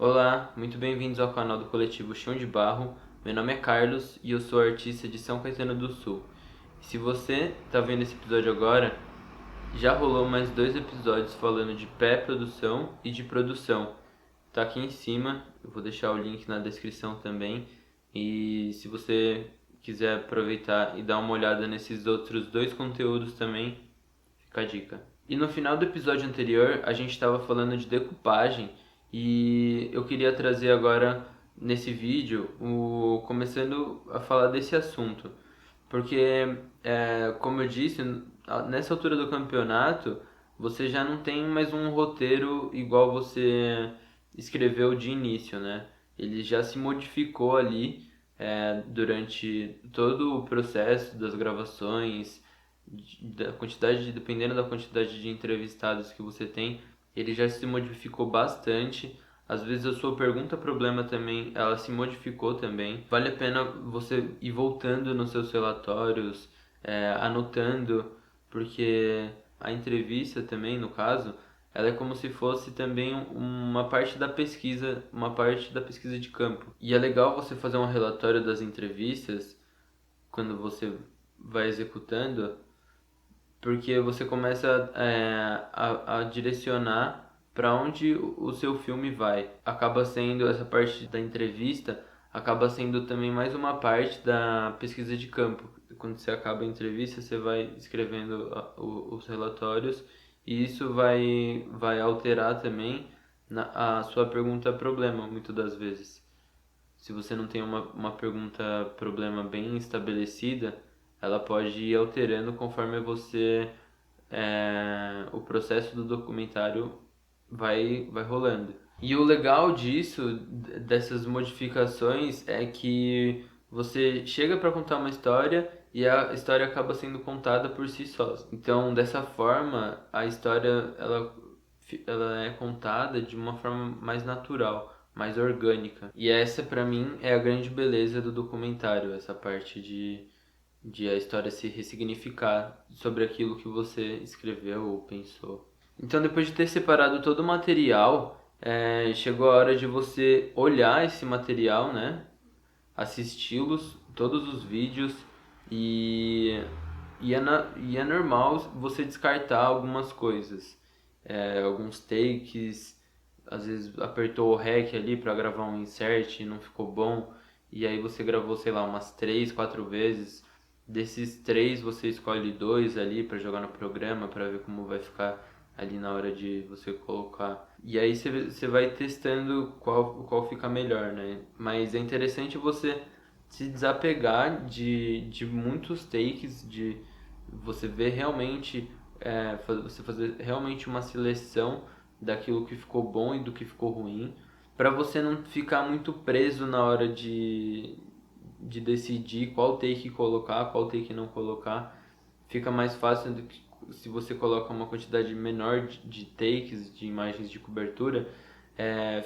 Olá, muito bem-vindos ao canal do coletivo Chão de Barro. Meu nome é Carlos e eu sou artista de São Caetano do Sul. E se você está vendo esse episódio agora, já rolou mais dois episódios falando de pré-produção e de produção. Tá aqui em cima, eu vou deixar o link na descrição também. E se você quiser aproveitar e dar uma olhada nesses outros dois conteúdos também, fica a dica. E no final do episódio anterior, a gente estava falando de decupagem e eu queria trazer agora nesse vídeo começando a falar desse assunto. Porque, como eu disse, nessa altura do campeonato, você já não tem mais um roteiro igual você escreveu de início, né? Ele já se modificou ali, durante todo o processo das gravações, dependendo da quantidade de entrevistados que você tem, ele já se modificou bastante. Às vezes a sua pergunta problema também, ela se modificou também. Vale a pena você ir voltando nos seus relatórios, anotando, porque a entrevista também, no caso, ela é como se fosse também uma parte da pesquisa de campo. E é legal você fazer um relatório das entrevistas quando você vai executando, porque você começa a direcionar para onde o seu filme vai. Acaba sendo essa parte da entrevista, acaba sendo também mais uma parte da pesquisa de campo. Quando você acaba a entrevista, você vai escrevendo os relatórios e isso vai alterar também a sua pergunta problema, muitas das vezes. Se você não tem uma pergunta problema bem estabelecida, ela pode ir alterando conforme o processo do documentário vai rolando. E o legal disso, dessas modificações, é que você chega para contar uma história e a história acaba sendo contada por si só. Então, dessa forma, a história ela é contada de uma forma mais natural, mais orgânica. E essa, para mim, é a grande beleza do documentário, essa parte de a história se ressignificar sobre aquilo que você escreveu ou pensou. Então, depois de ter separado todo o material, chegou a hora de você olhar esse material, né? Assisti-los, todos os vídeos, e, e é normal você descartar algumas coisas. Alguns takes, às vezes apertou o REC ali para gravar um insert e não ficou bom, e aí você gravou, sei lá, umas 3, 4 vezes. Desses três, você escolhe dois ali para jogar no programa, para ver como vai ficar ali na hora de você colocar. E aí você vai testando qual fica melhor, né? Mas é interessante você se desapegar de muitos takes, de você ver realmente, você fazer realmente uma seleção daquilo que ficou bom e do que ficou ruim, para você não ficar muito preso na hora de decidir qual take colocar, qual take não colocar. Fica mais fácil do que se você coloca uma quantidade menor de takes, de imagens de cobertura,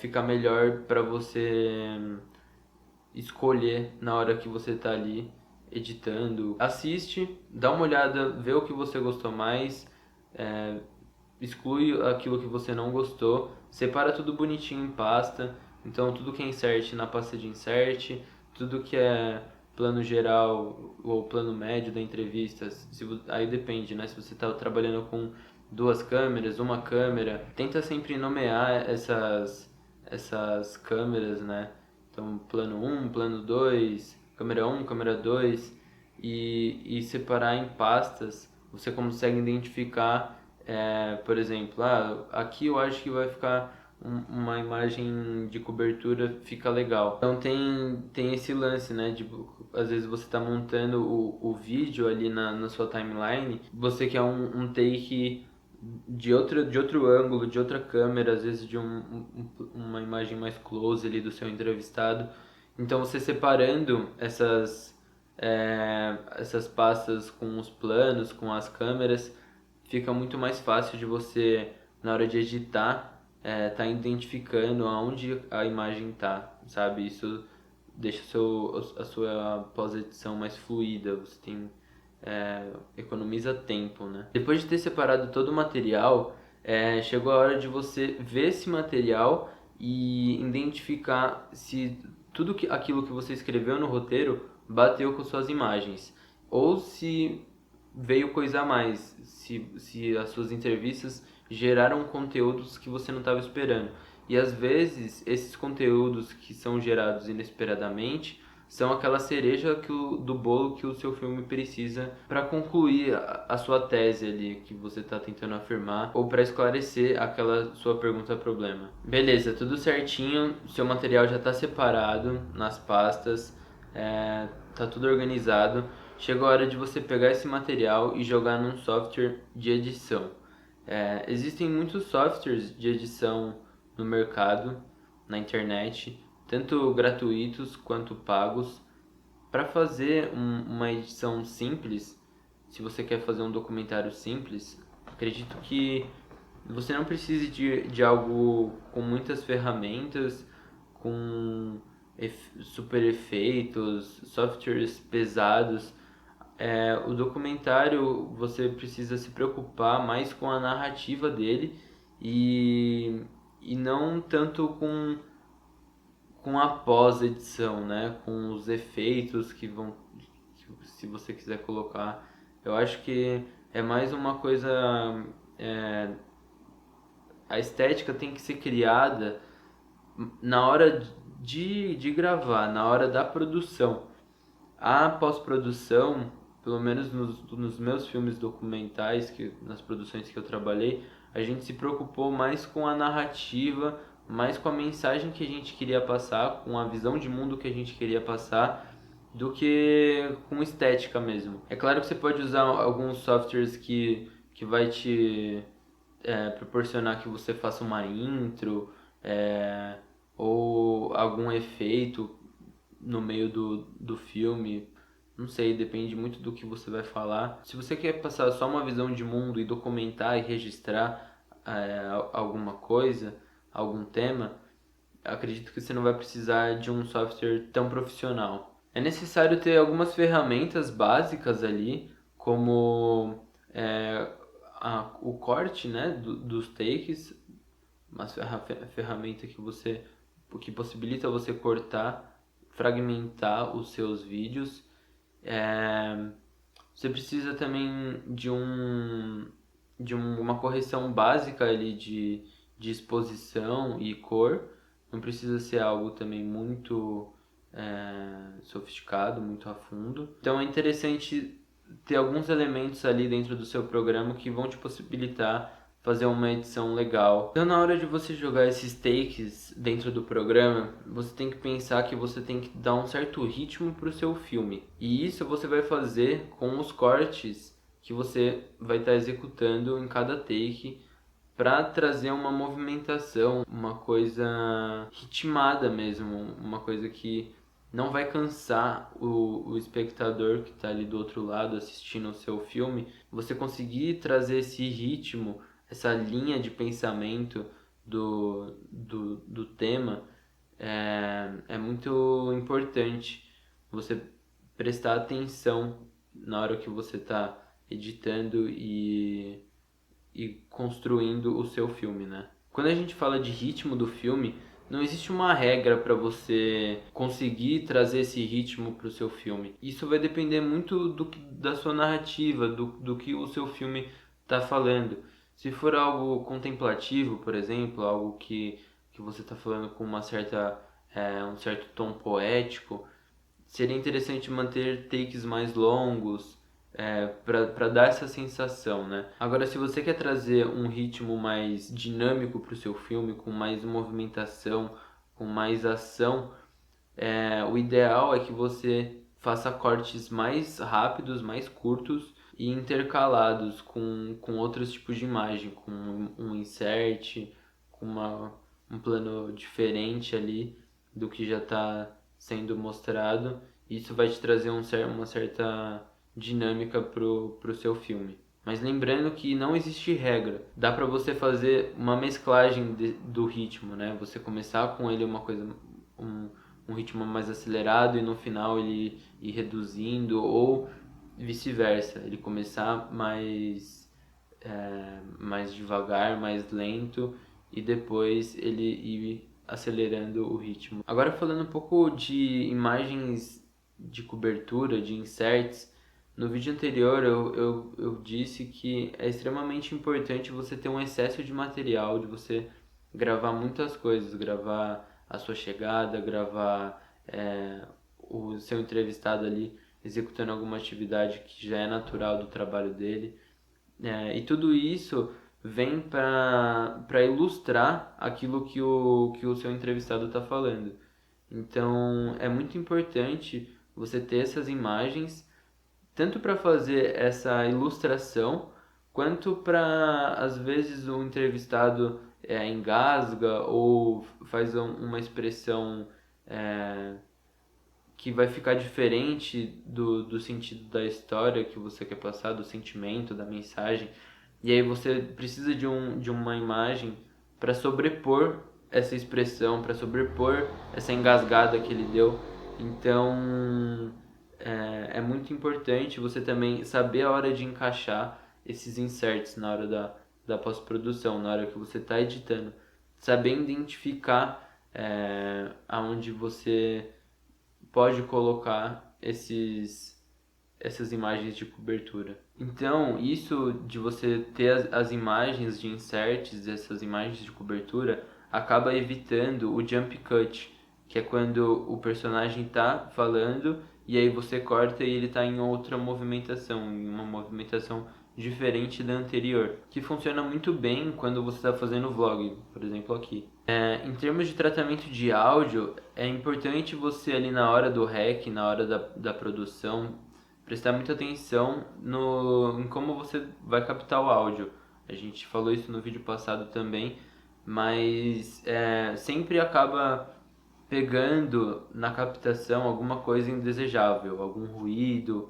fica melhor para você escolher na hora que você tá ali editando. Assiste, dá uma olhada, vê o que você gostou mais, é, exclui aquilo que você não gostou, separa tudo bonitinho em pasta. Então tudo que é insert na pasta de insert, tudo que é plano geral ou plano médio da entrevista, aí depende, né? Se você está trabalhando com duas câmeras, uma câmera, tenta sempre nomear essas câmeras, né? Então, plano um, plano 2, câmera um, câmera 2, e separar em pastas. Você consegue identificar, por exemplo, aqui eu acho que vai ficar uma imagem de cobertura, fica legal. Então tem esse lance, né? Às vezes você está montando o vídeo ali na sua timeline, você quer um take de outro ângulo, de outra câmera, às vezes de uma imagem mais close ali do seu entrevistado. Então você separando essas pastas com os planos, com as câmeras, fica muito mais fácil de você, na hora de editar, tá identificando aonde a imagem tá, sabe? Isso deixa a sua pós-edição mais fluida, você economiza tempo, né? Depois de ter separado todo o material, chegou a hora de você ver esse material e identificar se aquilo que você escreveu no roteiro bateu com suas imagens, ou se veio coisa a mais, se as suas entrevistas geraram conteúdos que você não estava esperando. E às vezes esses conteúdos que são gerados inesperadamente são aquela cereja do bolo que o seu filme precisa para concluir a sua tese ali que você está tentando afirmar ou para esclarecer aquela sua pergunta-problema. Beleza, tudo certinho, seu material já está separado nas pastas, tá tudo organizado. Chegou a hora de você pegar esse material e jogar num software de edição. Existem muitos softwares de edição no mercado, na internet, tanto gratuitos quanto pagos. Para fazer uma edição simples, se você quer fazer um documentário simples, acredito que você não precise de algo com muitas ferramentas, com super efeitos, softwares pesados. O documentário você precisa se preocupar mais com a narrativa dele e, e não tanto com a pós-edição, né? Com os efeitos se você quiser colocar. Eu acho que é mais uma coisa. é, a estética tem que ser criada na hora de gravar, na hora da produção. A pós-produção, pelo menos nos meus filmes documentais, nas produções que eu trabalhei, a gente se preocupou mais com a narrativa, mais com a mensagem que a gente queria passar, com a visão de mundo que a gente queria passar, do que com estética mesmo. É claro que você pode usar alguns softwares que vai te proporcionar que você faça uma intro, ou algum efeito no meio do filme. Não sei, depende muito do que você vai falar. Se você quer passar só uma visão de mundo e documentar e registrar alguma coisa, algum tema, acredito que você não vai precisar de um software tão profissional. É necessário ter algumas ferramentas básicas ali, como o corte, né, dos takes, uma ferramenta que possibilita você cortar, fragmentar os seus vídeos. Você precisa também uma correção básica ali de exposição e cor. Não precisa ser algo também muito sofisticado, muito a fundo. Então é interessante ter alguns elementos ali dentro do seu programa que vão te possibilitar fazer uma edição legal. Então, na hora de você jogar esses takes dentro do programa, você tem que pensar que você tem que dar um certo ritmo para o seu filme. E isso você vai fazer com os cortes que você vai estar executando em cada take para trazer uma movimentação, uma coisa ritmada mesmo, uma coisa que não vai cansar o espectador que está ali do outro lado assistindo o seu filme. Você conseguir trazer esse ritmo, essa linha de pensamento do tema é muito importante. Você prestar atenção na hora que você está editando e construindo o seu filme, né? Quando a gente fala de ritmo do filme, não existe uma regra para você conseguir trazer esse ritmo para o seu filme. Isso vai depender muito da sua narrativa, do que o seu filme está falando. Se for algo contemplativo, por exemplo, algo que você está falando com um certo tom poético, seria interessante manter takes mais longos, para dar essa sensação, né? Agora, se você quer trazer um ritmo mais dinâmico para o seu filme, com mais movimentação, com mais ação, o ideal é que você faça cortes mais rápidos, mais curtos e intercalados com outros tipos de imagem, com um insert, com um plano diferente ali do que já está sendo mostrado. Isso vai te trazer uma certa dinâmica pro seu filme. Mas lembrando que não existe regra. Dá para você fazer uma mesclagem do ritmo, né? Você começar com ele um ritmo mais acelerado e no final ele ir reduzindo, ou vice-versa, ele começar mais devagar, mais lento, e depois ele ir acelerando o ritmo. Agora falando um pouco de imagens de cobertura, de inserts, no vídeo anterior eu disse que é extremamente importante você ter um excesso de material, de você gravar muitas coisas, gravar a sua chegada, gravar o seu entrevistado ali executando alguma atividade que já é natural do trabalho dele. E tudo isso vem para ilustrar aquilo que o seu entrevistado está falando. Então é muito importante você ter essas imagens, tanto para fazer essa ilustração, quanto para, às vezes, o entrevistado engasga ou faz uma expressão é, que vai ficar diferente do sentido da história que você quer passar, do sentimento, da mensagem. E aí você precisa de uma imagem para sobrepor essa expressão, para sobrepor essa engasgada que ele deu. Então é muito importante você também saber a hora de encaixar esses inserts na hora da pós-produção, na hora que você está editando. Saber identificar aonde você pode colocar essas imagens de cobertura. Então, isso de você ter as imagens de inserts, essas imagens de cobertura, acaba evitando o jump cut, que é quando o personagem está falando e aí você corta e ele está em outra movimentação, em uma movimentação diferente da anterior, que funciona muito bem quando você está fazendo vlog, por exemplo aqui. Em termos de tratamento de áudio, é importante você ali na hora do rec, na hora da produção, prestar muita atenção em como você vai captar o áudio. A gente falou isso no vídeo passado também, mas sempre acaba pegando na captação alguma coisa indesejável, algum ruído,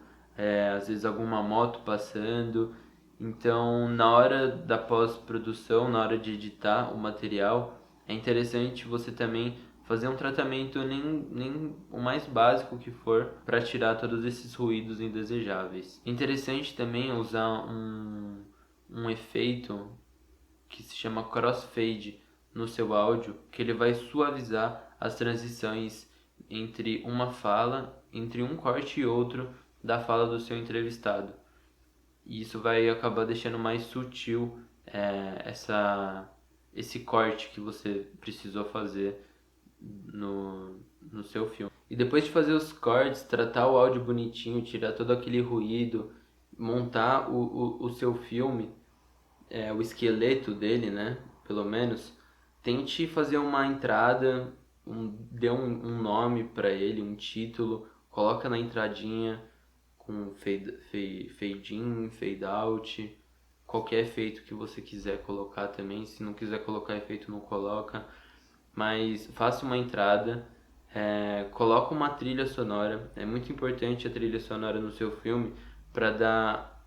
às vezes alguma moto passando. Então, na hora da pós-produção, na hora de editar o material, é interessante você também fazer um tratamento nem o mais básico que for para tirar todos esses ruídos indesejáveis. Interessante também usar um efeito que se chama crossfade no seu áudio, que ele vai suavizar as transições entre uma fala, entre um corte e outro da fala do seu entrevistado. E isso vai acabar deixando mais sutil esse corte que você precisou fazer no seu filme. E depois de fazer os cortes, tratar o áudio bonitinho, tirar todo aquele ruído, montar o seu filme, o esqueleto dele, né? Pelo menos, tente fazer uma entrada, dê um nome para ele, um título, coloca na entradinha com fade in, fade out, qualquer efeito que você quiser colocar também. Se não quiser colocar efeito, não coloca. Mas faça uma entrada, coloca uma trilha sonora. É muito importante a trilha sonora no seu filme para dar.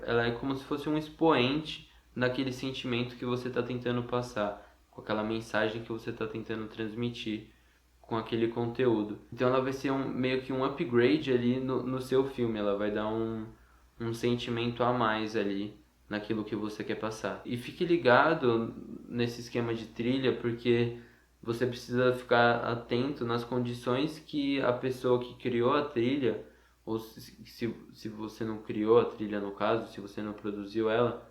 Ela é como se fosse um expoente naquele sentimento que você está tentando passar, com aquela mensagem que você está tentando transmitir com aquele conteúdo. Então ela vai ser meio que um upgrade ali no seu filme, ela vai dar um sentimento a mais ali naquilo que você quer passar. E fique ligado nesse esquema de trilha, porque você precisa ficar atento nas condições que a pessoa que criou a trilha, ou se você não criou a trilha no caso, se você não produziu ela,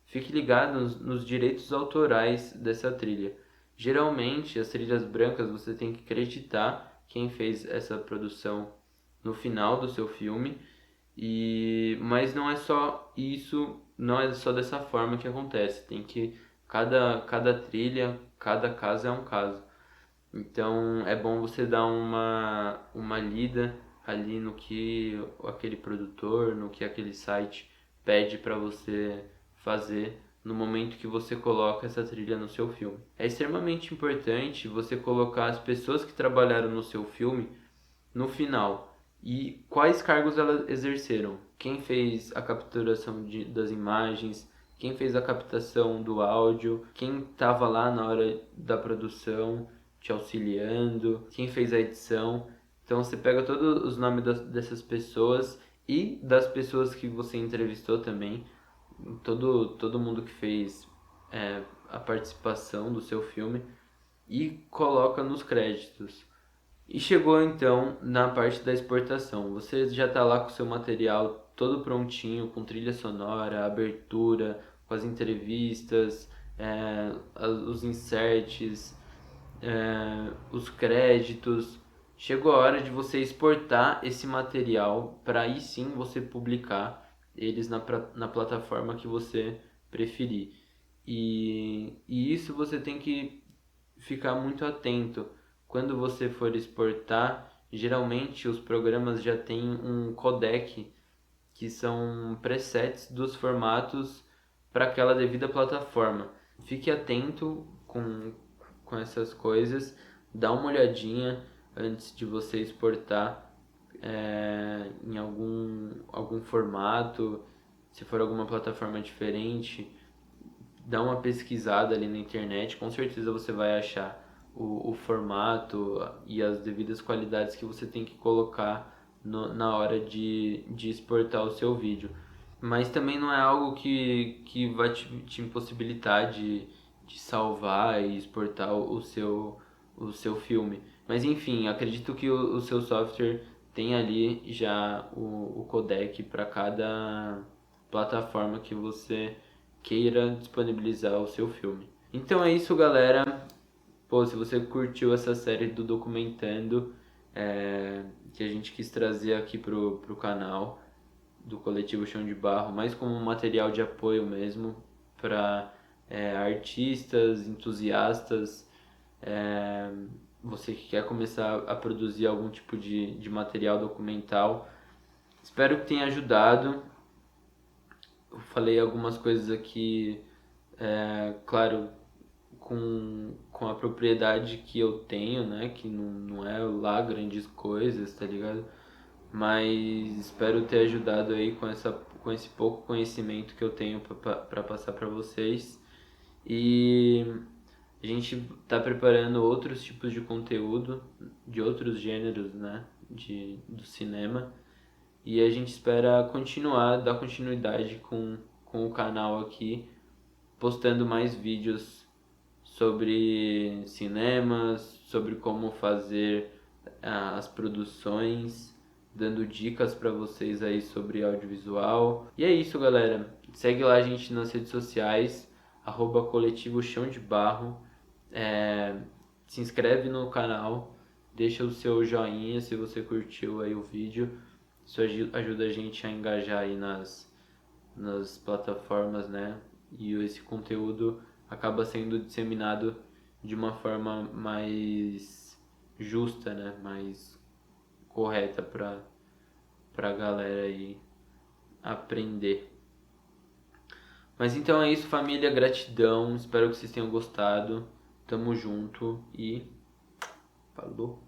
fique ligado nos direitos autorais dessa trilha. Geralmente, as trilhas brancas você tem que acreditar quem fez essa produção no final do seu filme, mas não é só isso, não é só dessa forma que acontece. Tem que cada trilha, cada caso é um caso. Então é bom você dar uma lida ali no que aquele produtor, no que aquele site pede para você fazer no momento que você coloca essa trilha no seu filme. É extremamente importante você colocar as pessoas que trabalharam no seu filme no final e quais cargos elas exerceram. Quem fez a capturação das imagens, quem fez a captação do áudio, quem estava lá na hora da produção te auxiliando, quem fez a edição. Então você pega todos os nomes dessas pessoas e das pessoas que você entrevistou também, todo mundo que fez a participação do seu filme e coloca nos créditos. E chegou então na parte da exportação. Você já está lá com o seu material todo prontinho, com trilha sonora, abertura, com as entrevistas, os inserts, os créditos. Chegou a hora de você exportar esse material para aí sim você publicar eles na plataforma que você preferir. E isso você tem que ficar muito atento. Quando você for exportar, geralmente os programas já têm um codec, que são presets dos formatos para aquela devida plataforma. Fique atento com essas coisas, dá uma olhadinha antes de você exportar em algum formato, se for alguma plataforma diferente, dá uma pesquisada ali na internet, com certeza você vai achar o formato e as devidas qualidades que você tem que colocar na hora de exportar o seu vídeo. Mas também não é algo que vai te impossibilitar de salvar e exportar o seu filme. Mas enfim, acredito que o seu software tem ali já o codec para cada plataforma que você queira disponibilizar o seu filme. Então é isso, galera. Pô, se você curtiu essa série do Documentando, que a gente quis trazer aqui pro canal do Coletivo Chão de Barro, mais como um material de apoio mesmo para artistas, entusiastas, é, você que quer começar a produzir algum tipo de material documental. Espero que tenha ajudado. Eu falei algumas coisas aqui, claro, com a propriedade que eu tenho, né? Que não é lá grandes coisas, tá ligado? Mas espero ter ajudado aí com esse pouco conhecimento que eu tenho para passar para vocês. E a gente tá preparando outros tipos de conteúdo, de outros gêneros, né? Do cinema. E a gente espera dar continuidade com o canal aqui, postando mais vídeos sobre cinemas, sobre como fazer as produções, dando dicas para vocês aí sobre audiovisual. E é isso, galera. Segue lá a gente nas redes sociais, @coletivo Chão de Barro. Se inscreve no canal, deixa o seu joinha se você curtiu aí o vídeo. Isso ajuda a gente a engajar aí nas plataformas, né? E esse conteúdo acaba sendo disseminado de uma forma mais justa, né? Mais correta pra galera aí aprender. Mas então é isso, família. Gratidão. Espero que vocês tenham gostado. Tamo junto e falou.